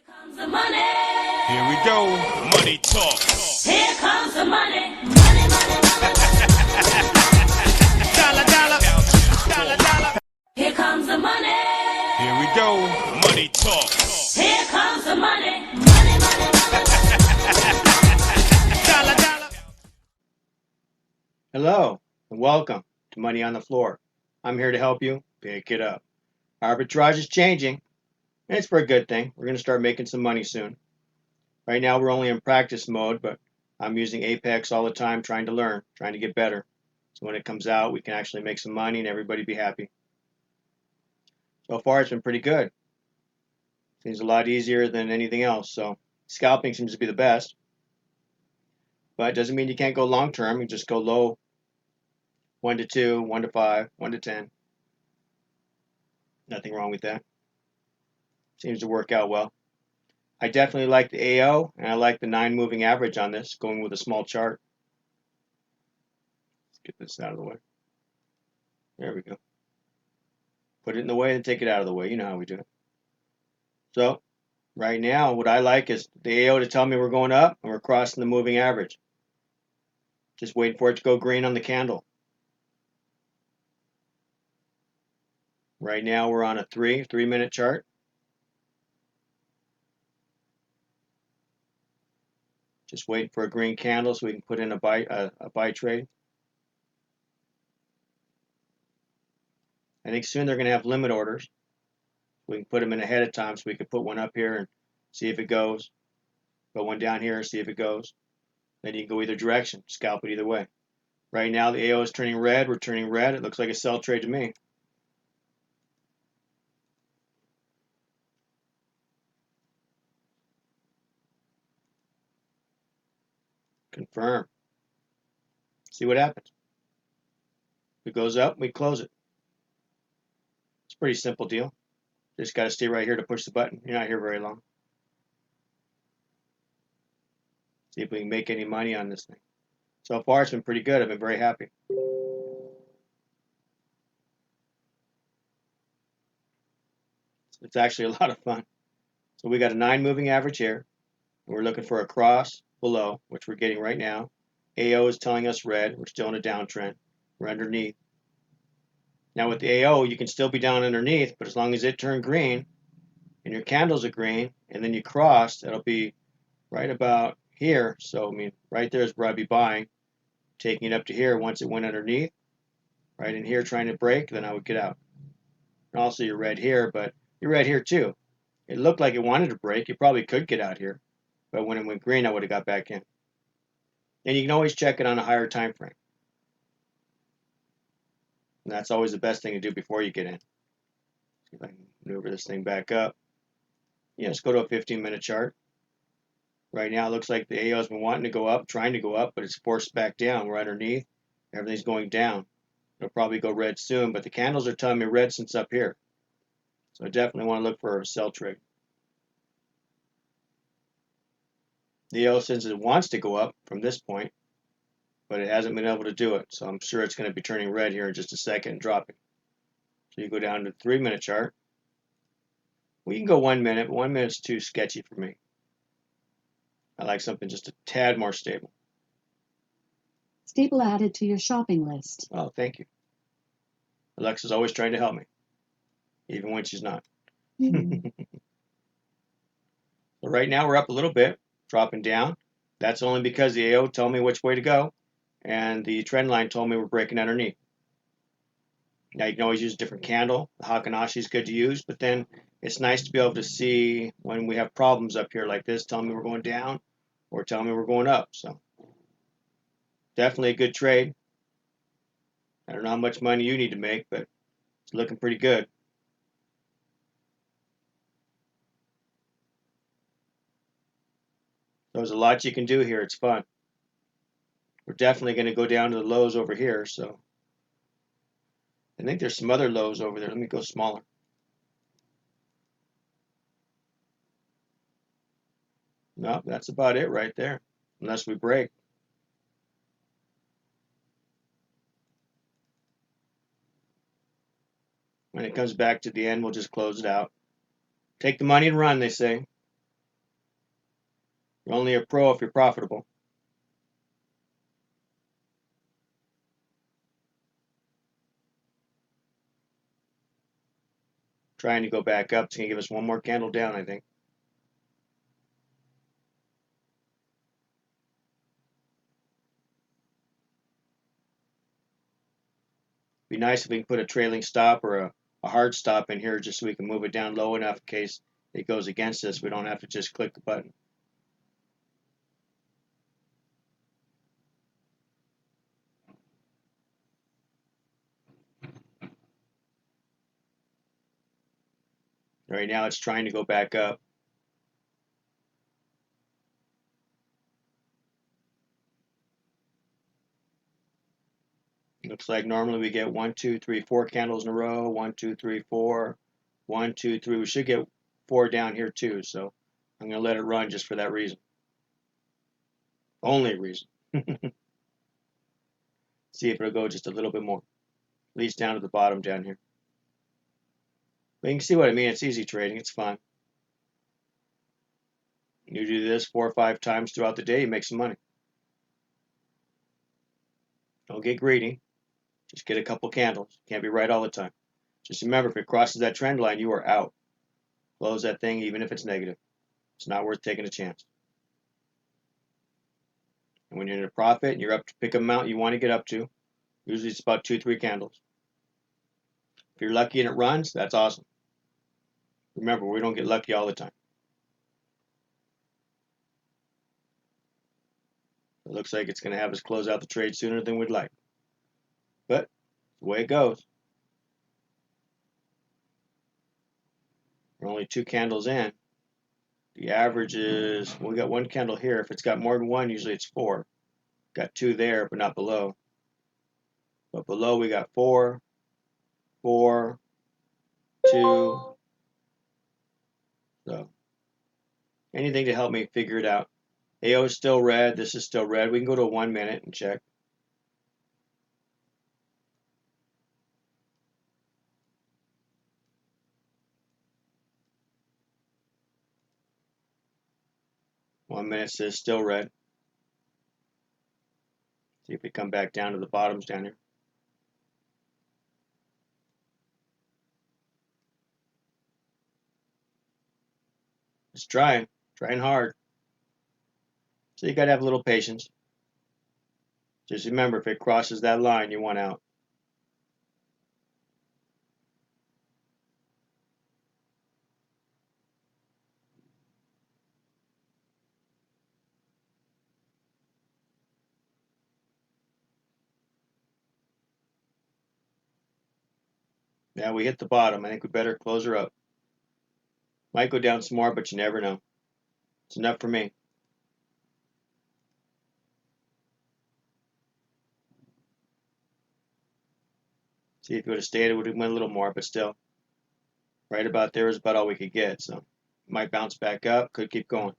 Comes the money. Here we go. Money talk. Here comes the money. Money, money, money, Dollar, dollar. Dollar, dollar. here comes the money. Here we go. Money talk. Here comes the money. Money, money, money, Dollar, dollar. Hello, and welcome to Money on the Floor. I'm here to help you pick it up. Arbitrage is changing, and it's for a good thing. We're going to start making some money soon. Right now, we're only in practice mode, but I'm using Apex all the time, trying to learn, trying to get better. So when it comes out, we can actually make some money and everybody be happy. So far, it's been pretty good. Seems a lot easier than anything else. So scalping seems to be the best, but it doesn't mean you can't go long term. You just go low, 1 to 2, 1 to 5, 1 to 10. Nothing wrong with that. Seems to work out well. I definitely like the AO, and I like the 9 moving average on this, going with a small chart. Let's get this out of the way. There we go. Put it in the way and take it out of the way. You know how we do it. So, right now, what I like is the AO to tell me we're going up, and we're crossing the moving average. Just waiting for it to go green on the candle. Right now, we're on a 3-minute chart. Just waiting for a green candle so we can put in a buy trade. I think soon they're going to have limit orders. We can put them in ahead of time so we can put one up here and see if it goes. Put one down here and see if it goes. Then you can go either direction, scalp it either way. Right now the AO is turning red. We're turning red. It looks like a sell trade to me. Confirm. See what happens. If it goes up, we close it. It's a pretty simple deal. Just got to stay right here to push the button. You're not here very long. See if we can make any money on this thing. So far, it's been pretty good. I've been very happy. It's actually a lot of fun. So we got a 9 moving average here. And we're looking for a cross below, which we're getting right now. AO is telling us red. We're still in a downtrend. We're underneath. Now with the AO, you can still be down underneath, but as long as it turned green and your candles are green, and then you cross, it'll be right about here. So, I mean, right there is where I'd be buying, taking it up to here once it went underneath. Right in here trying to break, then I would get out. And also you're red here, but you're red here too. It looked like it wanted to break. You probably could get out here, but when it went green, I would have got back in. And you can always check it on a higher time frame. And that's always the best thing to do before you get in. See if I can maneuver this thing back up. Yeah, let's go to a 15-minute chart. Right now, it looks like the AO has been wanting to go up, trying to go up, but it's forced back down. We're underneath. Everything's going down. It'll probably go red soon, but the candles are telling me red since up here. So I definitely want to look for a sell trade. The AO says it wants to go up from this point, but it hasn't been able to do it. So I'm sure it's going to be turning red here in just a second and dropping. So you go down to the 3-minute chart. We can go 1 minute, but 1 minute's too sketchy for me. I like something just a tad more stable. Stable added to your shopping list. Oh, thank you. Alexa's always trying to help me, even when she's not. So right now we're up a little bit, dropping down. That's only because the AO told me which way to go, and the trend line told me we're breaking underneath. Now you can always use a different candle. The Hakanashi is good to use, but then it's nice to be able to see when we have problems up here like this, telling me we're going down or telling me we're going up. So definitely a good trade. I don't know how much money you need to make, but it's looking pretty good. There's a lot you can do here. It's fun. We're definitely going to go down to the lows over here. So I think there's some other lows over there. Let me go smaller. No, that's about it right there, unless we break. When it comes back to the end, we'll just close it out. Take the money and run, they say. You're only a pro if you're profitable. Trying to go back up. It's going to give us one more candle down, I think. Be nice if we can put a trailing stop or a hard stop in here just so we can move it down low enough in case it goes against us. We don't have to just click the button. Right now it's trying to go back up. Looks like normally we get 1, 2, 3, 4 candles in a row. 1, 2, 3, 4. 1, 2, 3. We should get 4 down here too. So I'm going to let it run just for that reason. Only reason. See if it'll go just a little bit more. At least down to the bottom down here. But you can see what I mean. It's easy trading. It's fun. You do this 4 or 5 times throughout the day, you make some money. Don't get greedy. Just get a couple candles. Can't be right all the time. Just remember, if it crosses that trend line, you are out. Close that thing even if it's negative. It's not worth taking a chance. And when you're in a profit and you're up to pick an amount you want to get up to, usually it's about 2, 3 candles. If you're lucky and it runs, that's awesome. Remember, we don't get lucky all the time. It looks like it's going to have us close out the trade sooner than we'd like. But the way it goes. We're only 2 candles in. The average is, we got 1 candle here. If it's got more than 1, usually it's 4. Got 2 there, but not below. But below we got 4, 4, 2. So anything to help me figure it out. AO is still red. This is still red. We can go to 1 minute and check. One minute says still red. See if we come back down to the bottoms down here. It's trying hard. So you gotta have a little patience. Just remember, if it crosses that line, you want out. Yeah, we hit the bottom. I think we better close her up. Might go down some more, but you never know. It's enough for me. See, if it would have stayed, it would have went a little more, but still. Right about there is about all we could get. So might bounce back up, could keep going.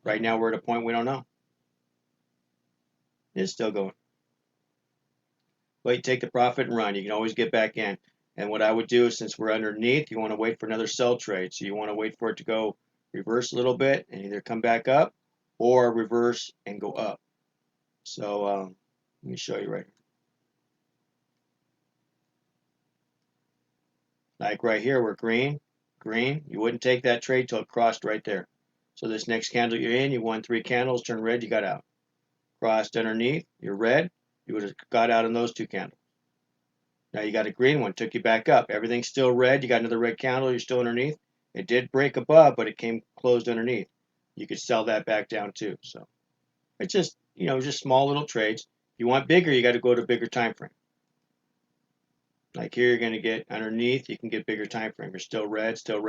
Right now we're at a point we don't know. It's still going. But you take the profit and run. You can always get back in. And what I would do, since we're underneath, you want to wait for another sell trade. So you want to wait for it to go reverse a little bit and either come back up or reverse and go up. So let me show you right here. Like right here, we're green, green. You wouldn't take that trade till it crossed right there. So this next candle you're in, you won 3 candles, turn red, you got out. Crossed underneath, you're red, you would have got out in those 2 candles. Now you got a green one, took you back up. Everything's still red, you got another red candle, you're still underneath. It did break above, but it came closed underneath. You could sell that back down too. So it's just, just small little trades. If you want bigger, you got to go to a bigger time frame. Like here, you're going to get underneath, you can get bigger time frame. You're still red, still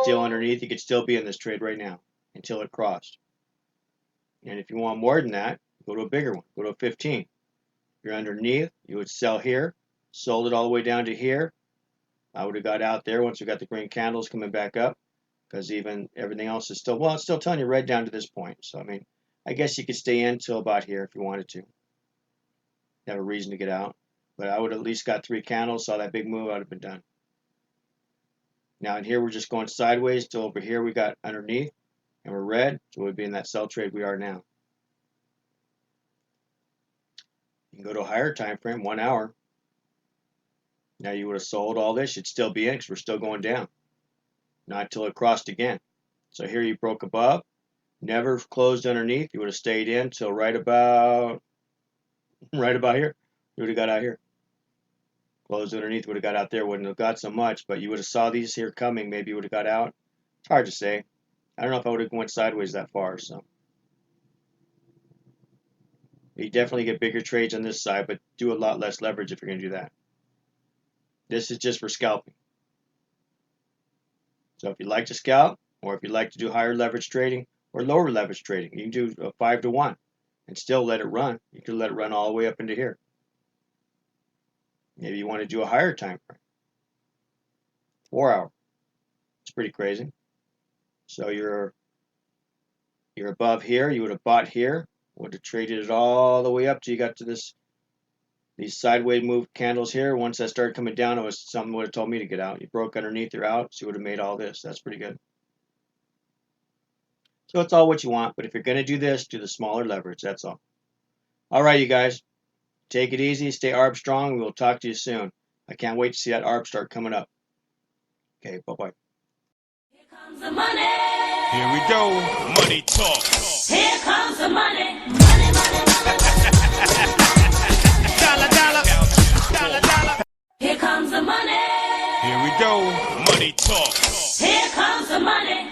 underneath. You could still be in this trade right now until it crossed. And if you want more than that, go to a bigger one. Go to a 15. If you're underneath, you would sell here, sold it all the way down to here. I would have got out there once we got the green candles coming back up, because even everything else is still, well, it's still telling you red down to this point. So, I mean, I guess you could stay in till about here if you wanted to. Have a reason to get out. But I would have at least got 3 candles, saw that big move, I would have been done. Now in here we're just going sideways till over here we got underneath, and we're red, so we'd be in that sell trade we are now. You can go to a higher time frame, 1 hour. Now you would have sold all this, you'd still be in because we're still going down. Not until it crossed again. So here you broke above, never closed underneath. You would have stayed in till right about here. You would have got out here. Closed underneath, would have got out there, wouldn't have got so much, but you would have saw these here coming, maybe you would have got out. It's hard to say. I don't know if I would have went sideways that far, so. You definitely get bigger trades on this side, but do a lot less leverage if you're going to do that. This is just for scalping. So if you like to scalp, or if you like to do higher leverage trading or lower leverage trading, you can do a 5-to-1 and still let it run. You can let it run all the way up into here. Maybe you want to do a higher time frame, 4 hour. It's pretty crazy. So you're above here. You would have bought here. Would have traded it all the way up till you got to these sideways move candles here. Once that started coming down, it was something would have told me to get out. You broke underneath, you're out. So you would have made all this. That's pretty good. So it's all what you want. But if you're going to do this, do the smaller leverage. That's all. All right, you guys. Take it easy. Stay ARB strong. We'll talk to you soon. I can't wait to see that ARB start coming up. Okay, bye-bye. Here comes the money. Here we go. Money talk. Here comes the money. Money, money, money. Dollar, dollar. Dollar, dollar. Here comes the money. Here we go. Money talk. Here comes the money.